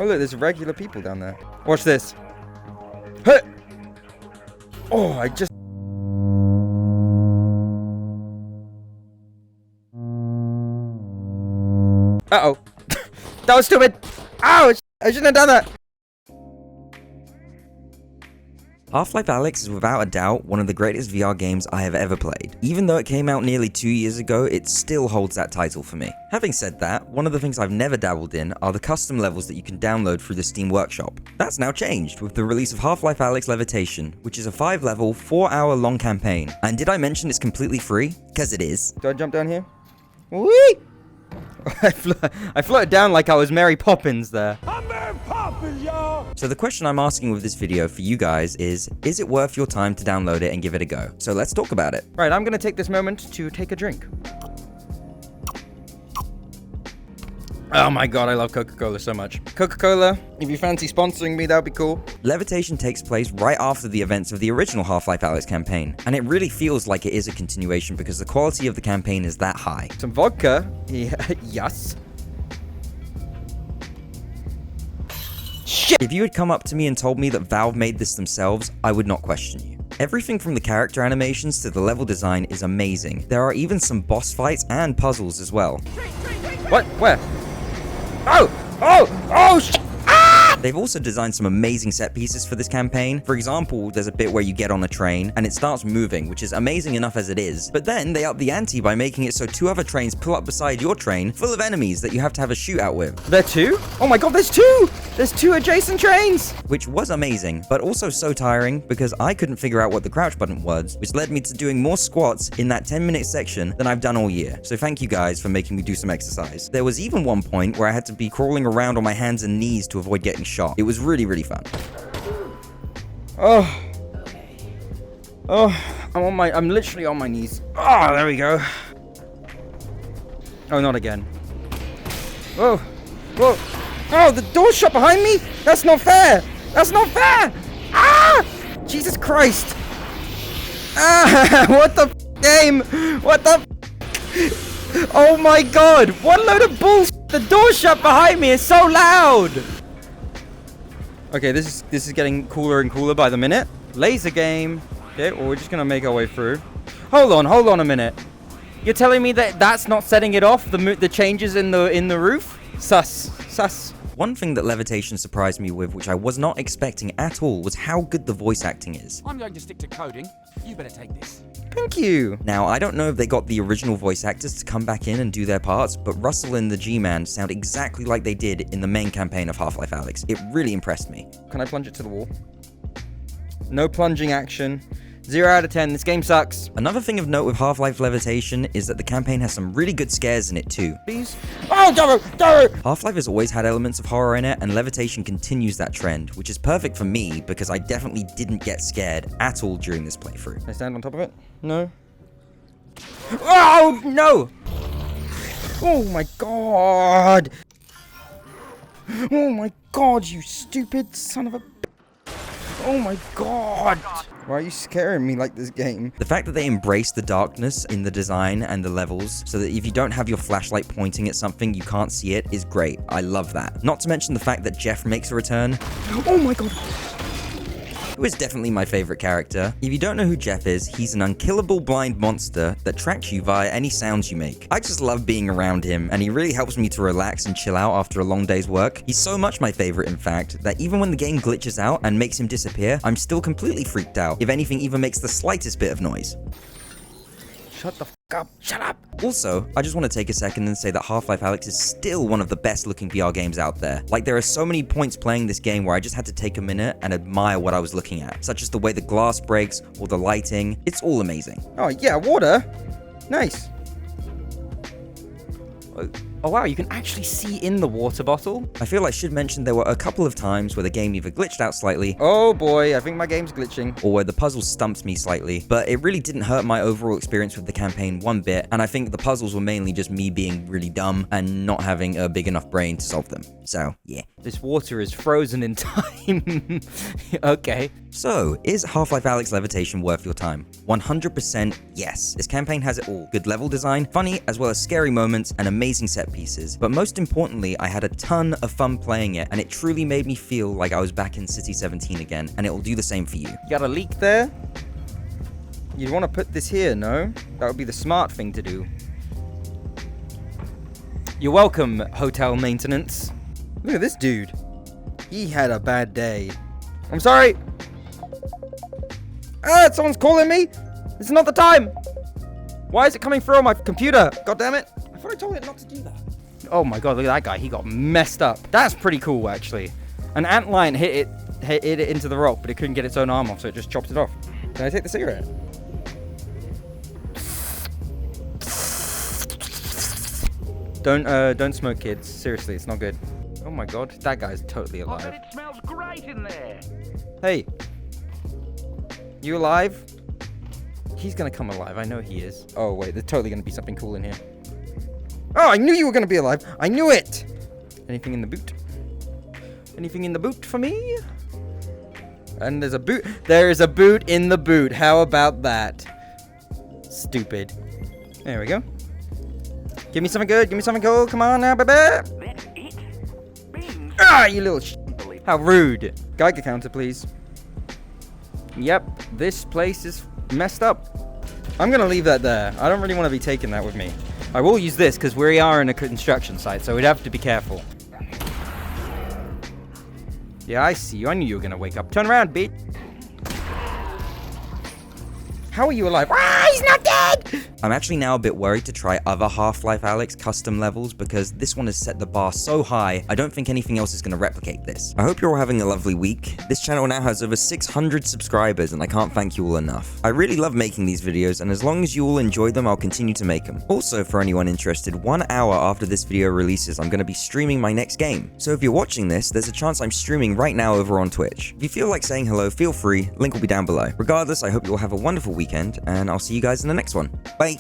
Oh, look, there's regular people down there. Watch this. Hey! Oh, I just... Uh-oh. That was stupid! Ouch! I shouldn't have done that! Half-Life Alyx is without a doubt one of the greatest VR games I have ever played. Even though it came out nearly 2 years ago, it still holds that title for me. Having said that, one of the things I've never dabbled in are the custom levels that you can download through the Steam Workshop. That's now changed with the release of Half-Life Alyx Levitation, which is a 5-level, 4-hour-long campaign. And did I mention it's completely free? Because it is. Do I jump down here? Whee! I floated down like I was Mary Poppins there. I'm Mary Poppins, y'all! So the question I'm asking with this video for you guys is it worth your time to download it and give it a go? So let's talk about it. Right, I'm gonna take this moment to take a drink. Oh my god, I love Coca-Cola so much. Coca-Cola, if you fancy sponsoring me, that would be cool. Levitation takes place right after the events of the original Half-Life Alyx campaign, and it really feels like it is a continuation because the quality of the campaign is that high. Some vodka? Yeah, yes. Shit! If you had come up to me and told me that Valve made this themselves, I would not question you. Everything from the character animations to the level design is amazing. There are even some boss fights and puzzles as well. What? Where? Oh! Oh! Oh! They've also designed some amazing set pieces for this campaign. For example, there's a bit where you get on a train and it starts moving, which is amazing enough as it is. But then they up the ante by making it so 2 other trains pull up beside your train full of enemies that you have to have a shootout with. There are 2? Oh my god, there's 2! There's 2 adjacent trains! Which was amazing, but also so tiring because I couldn't figure out what the crouch button was, which led me to doing more squats in that 10-minute section than I've done all year. So thank you guys for making me do some exercise. There was even one point where I had to be crawling around on my hands and knees to avoid getting shot. It was really, really fun. Oh. Oh, I'm literally on my knees. Ah, there we go. Oh, not again. Whoa. Whoa. Oh, the door's shut behind me? That's not fair. That's not fair. Ah! Jesus Christ. Ah, what the game? What the Oh my god. What load of bullshit. The door's shut behind me. It's so loud. Okay, this is getting cooler and cooler by the minute. Laser game. Okay, well, we're just gonna make our way through. Hold on a minute. You're telling me that that's not setting it off? The changes in the roof? Sus. One thing that Levitation surprised me with, which I was not expecting at all, was how good the voice acting is. I'm going to stick to coding. You better take this. Thank you. Now, I don't know if they got the original voice actors to come back in and do their parts, but Russell and the G-Man sound exactly like they did in the main campaign of Half-Life Alyx. It really impressed me. Can I plunge it to the wall? No plunging action. 0 out of 10. This game sucks. Another thing of note with Half-Life Levitation is that the campaign has some really good scares in it too. Please. Oh, Doro! Half-Life has always had elements of horror in it, and Levitation continues that trend, which is perfect for me because I definitely didn't get scared at all during this playthrough. Can I stand on top of it? No. Oh, no! Oh my god! Oh my god, you stupid son of a... Oh my god! Why are you scaring me like this game? The fact that they embrace the darkness in the design and the levels, so that if you don't have your flashlight pointing at something, you can't see it, is great. I love that. Not to mention the fact that Jeff makes a return. Oh my god! Who is definitely my favorite character. If you don't know who Jeff is, he's an unkillable blind monster that tracks you via any sounds you make. I just love being around him, and he really helps me to relax and chill out after a long day's work. He's so much my favorite, in fact, that even when the game glitches out and makes him disappear, I'm still completely freaked out, if anything even makes the slightest bit of noise. Shut the f up. Shut up. Also, I just want to take a second and say that Half-Life Alyx is still one of the best looking VR games out there. Like, there are so many points playing this game where I just had to take a minute and admire what I was looking at, such as the way the glass breaks or the lighting. It's all amazing. Oh yeah, water. Nice. Oh wow, you can actually see in the water bottle. I feel I should mention there were a couple of times where the game either glitched out slightly, oh boy, I think my game's glitching, or where the puzzles stumped me slightly, but it really didn't hurt my overall experience with the campaign one bit, and I think the puzzles were mainly just me being really dumb and not having a big enough brain to solve them. So, yeah. This water is frozen in time. Okay. So, is Half-Life Alyx Levitation worth your time? 100% yes. This campaign has it all. Good level design, funny as well as scary moments, and amazing set pieces. But most importantly, I had a ton of fun playing it, and it truly made me feel like I was back in City 17 again, and it will do the same for you. You got a leak there? You'd want to put this here, no? That would be the smart thing to do. You're welcome, hotel maintenance. Look at this dude. He had a bad day. I'm sorry. Ah, someone's calling me. This is not the time. Why is it coming through on my computer? God damn it. I thought I told it not to do that. Oh my god, look at that guy. He got messed up. That's pretty cool, actually. An antlion hit it into the rock, but it couldn't get its own arm off, so it just chopped it off. Can I take the cigarette? Don't smoke, kids. Seriously, it's not good. Oh my god, that guy's totally alive. I bet it smells great in there. Hey. You alive? He's gonna come alive. I know he is. Oh wait, there's totally gonna be something cool in here. Oh, I knew you were gonna be alive. I knew it. Anything in the boot? Anything in the boot for me? And there's a boot. There is a boot in the boot. How about that? Stupid. There we go. Give me something good. Give me something cool. Come on now, baby. That's it. Bing. Ah, you little How rude. Geiger counter, please. Yep, this place is messed up. I'm gonna leave that there. I don't really want to be taking that with me. I will use this because we are in a construction site, so we'd have to be careful. Yeah, I see you. I knew you were gonna wake up. Turn around, bitch. How are you alive? Ah, he's not dead! I'm actually now a bit worried to try other Half-Life Alyx custom levels because this one has set the bar so high, I don't think anything else is going to replicate this. I hope you're all having a lovely week. This channel now has over 600 subscribers and I can't thank you all enough. I really love making these videos and as long as you all enjoy them, I'll continue to make them. Also, for anyone interested, 1 hour after this video releases, I'm going to be streaming my next game. So if you're watching this, there's a chance I'm streaming right now over on Twitch. If you feel like saying hello, feel free, link will be down below. Regardless, I hope you all have a wonderful weekend and I'll see you guys in the next one. Bye!